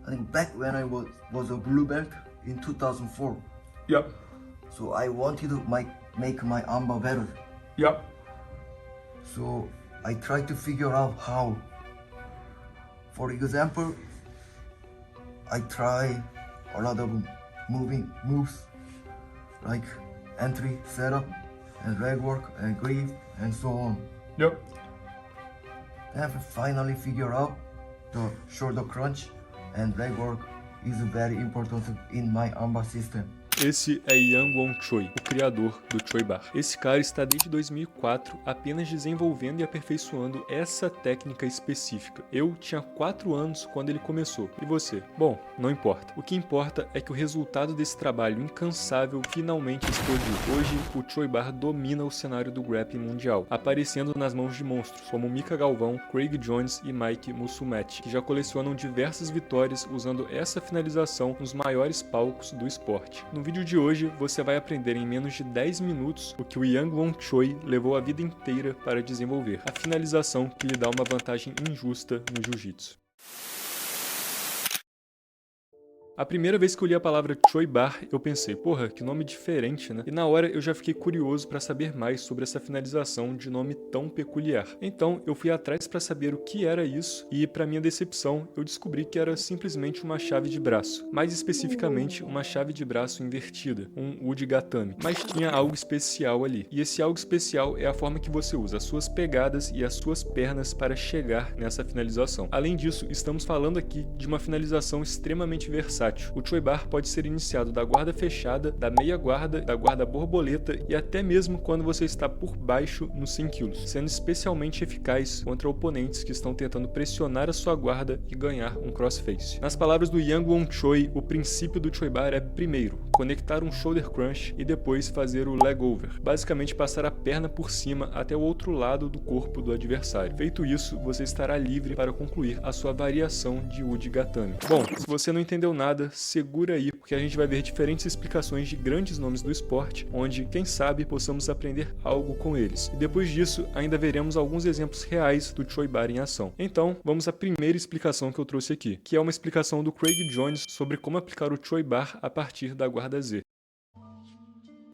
I think back when I was a blue belt in 2004. Yep. So I wanted to make my armbar better. Yep. So I tried to figure out how. For example, I try a lot of moving moves like entry, setup, and leg work, and grip, and so on. Yep. Then I finally figure out the shoulder crunch and leg work is very important in my armbar system. Esse é Yang Won Choi, o criador do Choi Bar. Esse cara está desde 2004 apenas desenvolvendo e aperfeiçoando essa técnica específica. Eu tinha 4 anos quando ele começou. E você? Bom, não importa. O que importa é que o resultado desse trabalho incansável finalmente explodiu. Hoje, o Choi Bar domina o cenário do grappling mundial, aparecendo nas mãos de monstros como Mika Galvão, Craig Jones e Mike Musumeci, que já colecionam diversas vitórias usando essa finalização nos maiores palcos do esporte. No vídeo de hoje, você vai aprender em menos de 10 minutos o que o Yang Won Choi levou a vida inteira para desenvolver, a finalização que lhe dá uma vantagem injusta no jiu-jitsu. A primeira vez que eu li a palavra Choi Bar, eu pensei, porra, que nome diferente, né? E na hora eu já fiquei curioso para saber mais sobre essa finalização de nome tão peculiar. Então eu fui atrás para saber o que era isso e, para minha decepção, eu descobri que era simplesmente uma chave de braço. Mais especificamente, uma chave de braço invertida, um Udigatame. Mas tinha algo especial ali. E esse algo especial é a forma que você usa as suas pegadas e as suas pernas para chegar nessa finalização. Além disso, estamos falando aqui de uma finalização extremamente versátil. O Choi Bar pode ser iniciado da guarda fechada, da meia guarda, da guarda borboleta e até mesmo quando você está por baixo nos 100 kg, sendo especialmente eficaz contra oponentes que estão tentando pressionar a sua guarda e ganhar um crossface. Nas palavras do Yang Won Choi, o princípio do Choi Bar é, primeiro, conectar um shoulder crunch e depois fazer o leg over, basicamente passar a perna por cima até o outro lado do corpo do adversário. Feito isso, você estará livre para concluir a sua variação de Udigatame. Bom, se você não entendeu nada, segura aí, porque a gente vai ver diferentes explicações de grandes nomes do esporte, onde, quem sabe, possamos aprender algo com eles. E depois disso, ainda veremos alguns exemplos reais do Choi Bar em ação. Então, vamos à primeira explicação que eu trouxe aqui, que é uma explicação do Craig Jones sobre como aplicar o Choi Bar a partir da guarda Z.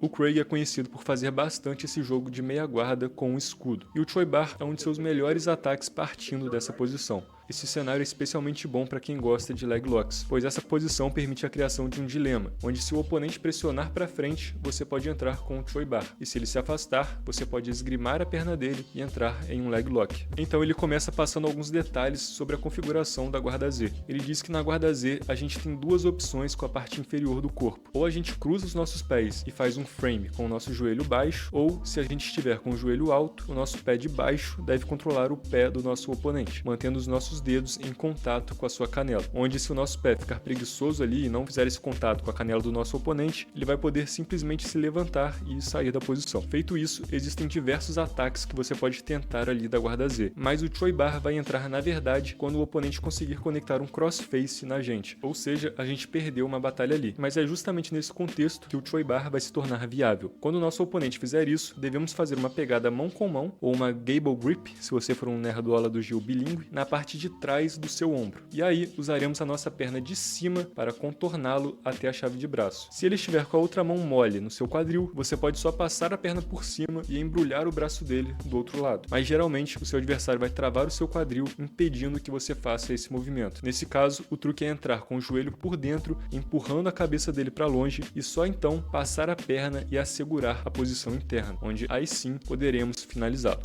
O Craig é conhecido por fazer bastante esse jogo de meia guarda com um escudo, e o Choi Bar é um de seus melhores ataques partindo dessa posição. Esse cenário é especialmente bom para quem gosta de leg locks, pois essa posição permite a criação de um dilema, onde se o oponente pressionar para frente, você pode entrar com o Choi Bar, e se ele se afastar, você pode esgrimar a perna dele e entrar em um leg lock. Então ele começa passando alguns detalhes sobre a configuração da guarda Z. Ele diz que na guarda Z a gente tem duas opções com a parte inferior do corpo. Ou a gente cruza os nossos pés e faz um frame com o nosso joelho baixo, ou se a gente estiver com o joelho alto, o nosso pé de baixo deve controlar o pé do nosso oponente, mantendo os nossos dedos em contato com a sua canela, onde se o nosso pé ficar preguiçoso ali e não fizer esse contato com a canela do nosso oponente, ele vai poder simplesmente se levantar e sair da posição. Feito isso, existem diversos ataques que você pode tentar ali da guarda Z, mas o Choi Bar vai entrar na verdade quando o oponente conseguir conectar um crossface na gente, ou seja, a gente perdeu uma batalha ali. Mas é justamente nesse contexto que o Choi Bar vai se tornar viável. Quando o nosso oponente fizer isso, devemos fazer uma pegada mão com mão, ou uma gable grip, se você for um nerdola do Gil bilíngue, na parte de trás do seu ombro. E aí, usaremos a nossa perna de cima para contorná-lo até a chave de braço. Se ele estiver com a outra mão mole no seu quadril, você pode só passar a perna por cima e embrulhar o braço dele do outro lado. Mas geralmente, o seu adversário vai travar o seu quadril, impedindo que você faça esse movimento. Nesse caso, o truque é entrar com o joelho por dentro, empurrando a cabeça dele para longe e só então passar a perna e assegurar a posição interna, onde aí sim poderemos finalizá-lo.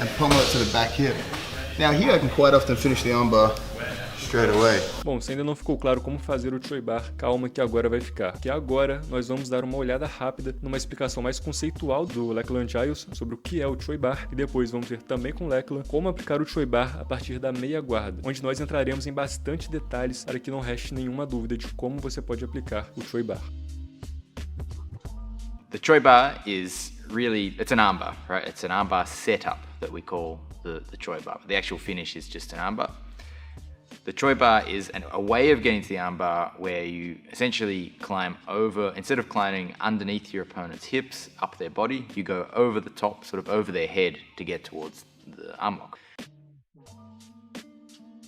Now here I can quite often finish the armbar straight away. Bom, se ainda não ficou claro como fazer o Choi Bar, calma que agora vai ficar. Que agora nós vamos dar uma olhada rápida numa explicação mais conceitual do Lachlan Giles sobre o que é o Choi Bar e depois vamos ver também com Lachlan como aplicar o Choi Bar a partir da meia guarda, onde nós entraremos em bastante detalhes para que não reste nenhuma dúvida de como você pode aplicar o Choi Bar. The Choi Bar is really, it's an armbar, right? It's an armbar setup that we call the Choi Bar. The actual finish is just an armbar. The Choi Bar is a way of getting to the armbar where you essentially climb over, instead of climbing underneath your opponent's hips, up their body, you go over the top, sort of over their head to get towards the armlock.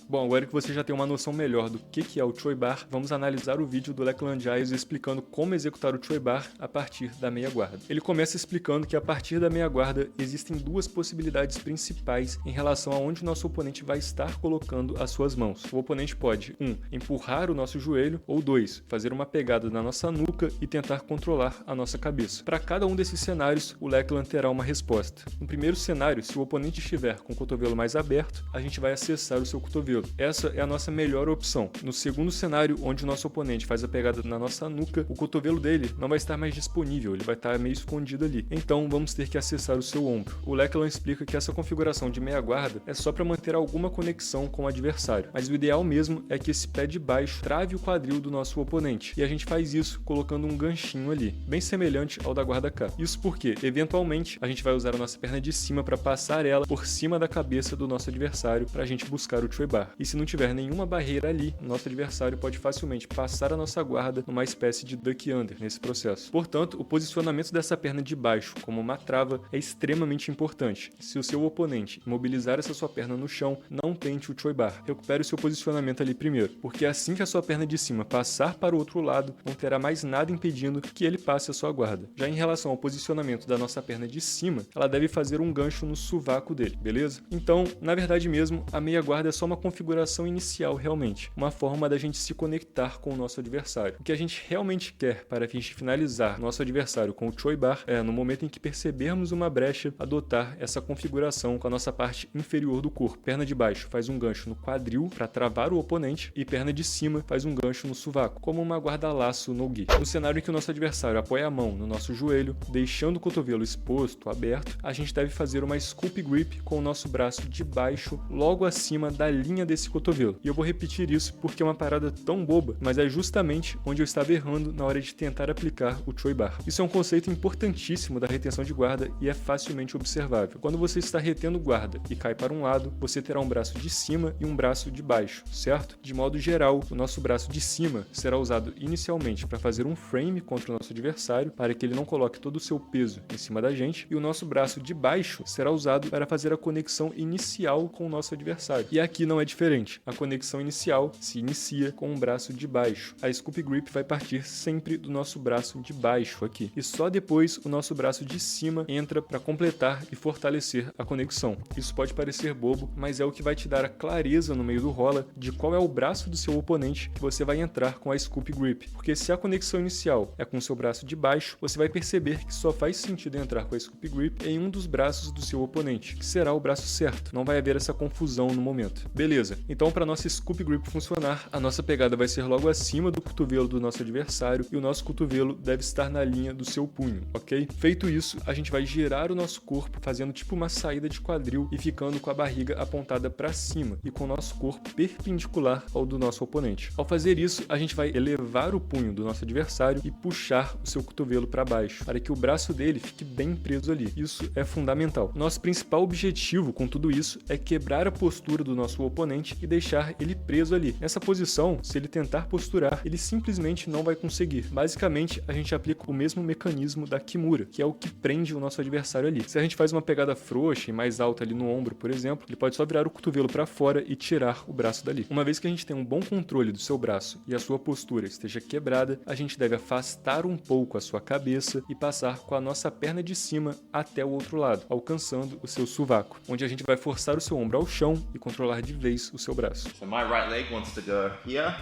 Bom, agora que você já tem uma noção melhor do que é o Choi Bar, vamos analisar o vídeo do Lakeland Giles explicando como executar o Choi Bar a partir da meia guarda. Ele começa explicando que a partir da meia guarda existem duas possibilidades principais em relação a onde o nosso oponente vai estar colocando as suas mãos. O oponente pode 1. Empurrar o nosso joelho, ou 2. Fazer uma pegada na nossa nuca e tentar controlar a nossa cabeça. Para cada um desses cenários, o Lakeland terá uma resposta. No primeiro cenário, se o oponente estiver com o cotovelo mais aberto, a gente vai acessar o seu cotovelo. Essa é a nossa melhor opção. No segundo cenário, onde o nosso oponente faz a pegada na nossa nuca, o cotovelo dele não vai estar mais disponível, ele vai estar meio escondido ali. Então vamos ter que acessar o seu ombro. O Lakeland explica que essa configuração de meia guarda é só para manter alguma conexão com o adversário, mas o ideal mesmo é que esse pé de baixo trave o quadril do nosso oponente, e a gente faz isso colocando um ganchinho ali, bem semelhante ao da guarda K. Isso porque, eventualmente, a gente vai usar a nossa perna de cima para passar ela por cima da cabeça do nosso adversário para a gente buscar o Choi Bar. E se não tiver nenhuma barreira ali, nosso adversário pode facilmente passar a nossa guarda numa espécie de duck under nesse processo. Portanto, o posicionamento dessa perna de baixo como uma trava é extremamente importante. Se o seu oponente imobilizar essa sua perna no chão, não tente o Choi Bar. Recupere o seu posicionamento ali primeiro, porque assim que a sua perna de cima passar para o outro lado, não terá mais nada impedindo que ele passe a sua guarda. Já em relação ao posicionamento da nossa perna de cima, ela deve fazer um gancho no sovaco dele, beleza? Então, na verdade mesmo, a meia guarda é só uma configuração inicial realmente, uma forma da gente se conectar com o nosso adversário. O que a gente realmente quer para a gente finalizar nosso adversário com o Choi Bar é, no momento em que percebermos uma brecha, adotar essa configuração com a nossa parte inferior do corpo. Perna de baixo faz um gancho no quadril para travar o oponente e perna de cima faz um gancho no sovaco, como uma guarda-laço no gi. No cenário em que o nosso adversário apoia a mão no nosso joelho, deixando o cotovelo exposto, aberto, a gente deve fazer uma scoop grip com o nosso braço de baixo logo acima da linha desse cotovelo. E eu vou repetir isso porque é uma parada tão boba, mas é justamente onde eu estava errando na hora de tentar aplicar o Choi Bar. Isso é um conceito importantíssimo da retenção de guarda e é facilmente observável. Quando você está retendo guarda e cai para um lado, você terá um braço de cima e um braço de baixo, certo? De modo geral, o nosso braço de cima será usado inicialmente para fazer um frame contra o nosso adversário, para que ele não coloque todo o seu peso em cima da gente, e o nosso braço de baixo será usado para fazer a conexão inicial com o nosso adversário. E aqui não é diferente. A conexão inicial se inicia com um braço de baixo. A scoop grip vai partir sempre do nosso braço de baixo aqui. E só depois o nosso braço de cima entra para completar e fortalecer a conexão. Isso pode parecer bobo, mas é o que vai te dar a clareza no meio do rola de qual é o braço do seu oponente que você vai entrar com a scoop grip. Porque se a conexão inicial é com o seu braço de baixo, você vai perceber que só faz sentido entrar com a scoop grip em um dos braços do seu oponente, que será o braço certo. Não vai haver essa confusão no momento. Beleza, então para nossa scoop grip funcionar, a nossa pegada vai ser logo acima do cotovelo do nosso adversário e o nosso cotovelo deve estar na linha do seu punho, ok? Feito isso, a gente vai girar o nosso corpo fazendo tipo uma saída de quadril e ficando com a barriga apontada para cima e com o nosso corpo perpendicular ao do nosso oponente. Ao fazer isso, a gente vai elevar o punho do nosso adversário e puxar o seu cotovelo para baixo, para que o braço dele fique bem preso ali. Isso é fundamental. Nosso principal objetivo com tudo isso é quebrar a postura do nosso oponente e deixar ele preso ali. Nessa posição, se ele tentar posturar, ele simplesmente não vai conseguir. Basicamente, a gente aplica o mesmo mecanismo da Kimura, que é o que prende o nosso adversário ali. Se a gente faz uma pegada frouxa e mais alta ali no ombro, por exemplo, ele pode só virar o cotovelo para fora e tirar o braço dali. Uma vez que a gente tem um bom controle do seu braço e a sua postura esteja quebrada, a gente deve afastar um pouco a sua cabeça e passar com a nossa perna de cima até o outro lado, alcançando o seu sovaco, onde a gente vai forçar o seu ombro ao chão e controlar de vez o seu braço. So my right leg wants to go here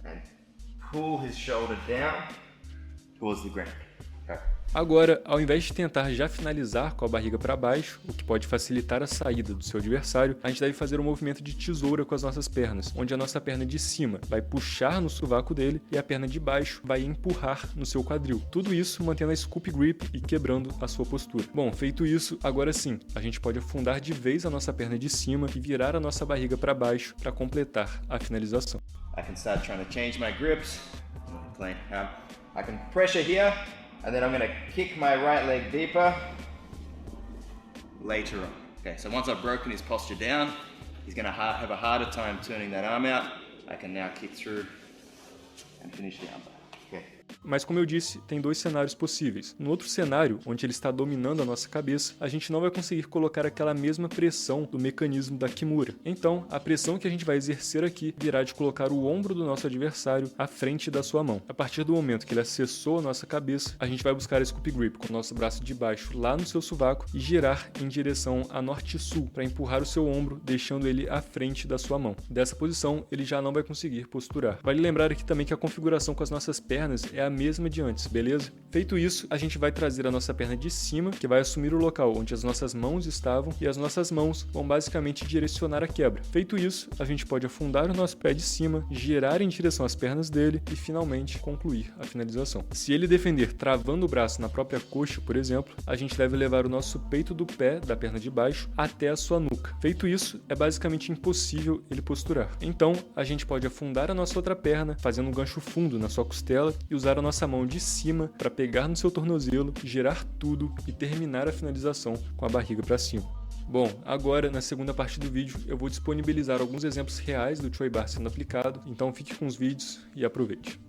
and pull his shoulder down towards the ground. Okay. Agora, ao invés de tentar já finalizar com a barriga para baixo, o que pode facilitar a saída do seu adversário, a gente deve fazer um movimento de tesoura com as nossas pernas, onde a nossa perna de cima vai puxar no sovaco dele e a perna de baixo vai empurrar no seu quadril. Tudo isso mantendo a scoop grip e quebrando a sua postura. Bom, feito isso, agora sim, a gente pode afundar de vez a nossa perna de cima e virar a nossa barriga para baixo para completar a finalização. I can start trying to change my grips. I can pressure here, and then I'm going to kick my right leg deeper later on. Okay, so once I've broken his posture down, he's going to have a harder time turning that arm out. I can now kick through and finish the armbar. Okay. Mas como eu disse, tem dois cenários possíveis. No outro cenário, onde ele está dominando a nossa cabeça, a gente não vai conseguir colocar aquela mesma pressão do mecanismo da Kimura. Então, a pressão que a gente vai exercer aqui virá de colocar o ombro do nosso adversário à frente da sua mão. A partir do momento que ele acessou a nossa cabeça, a gente vai buscar a Scoop Grip com o nosso braço de baixo lá no seu sovaco e girar em direção a norte-sul para empurrar o seu ombro, deixando ele à frente da sua mão. Dessa posição, ele já não vai conseguir posturar. Vale lembrar aqui também que a configuração com as nossas pernas é a mesma de antes, beleza? Feito isso, a gente vai trazer a nossa perna de cima, que vai assumir o local onde as nossas mãos estavam, e as nossas mãos vão basicamente direcionar a quebra. Feito isso, a gente pode afundar o nosso pé de cima, girar em direção às pernas dele e finalmente concluir a finalização. Se ele defender travando o braço na própria coxa, por exemplo, a gente deve levar o nosso peito do pé, da perna de baixo, até a sua nuca. Feito isso, é basicamente impossível ele posturar. Então, a gente pode afundar a nossa outra perna, fazendo um gancho fundo na sua costela e usar a nossa mão de cima para pegar no seu tornozelo, girar tudo e terminar a finalização com a barriga para cima. Bom, agora na segunda parte do vídeo eu vou disponibilizar alguns exemplos reais do Choi Bar sendo aplicado, então fique com os vídeos e aproveite.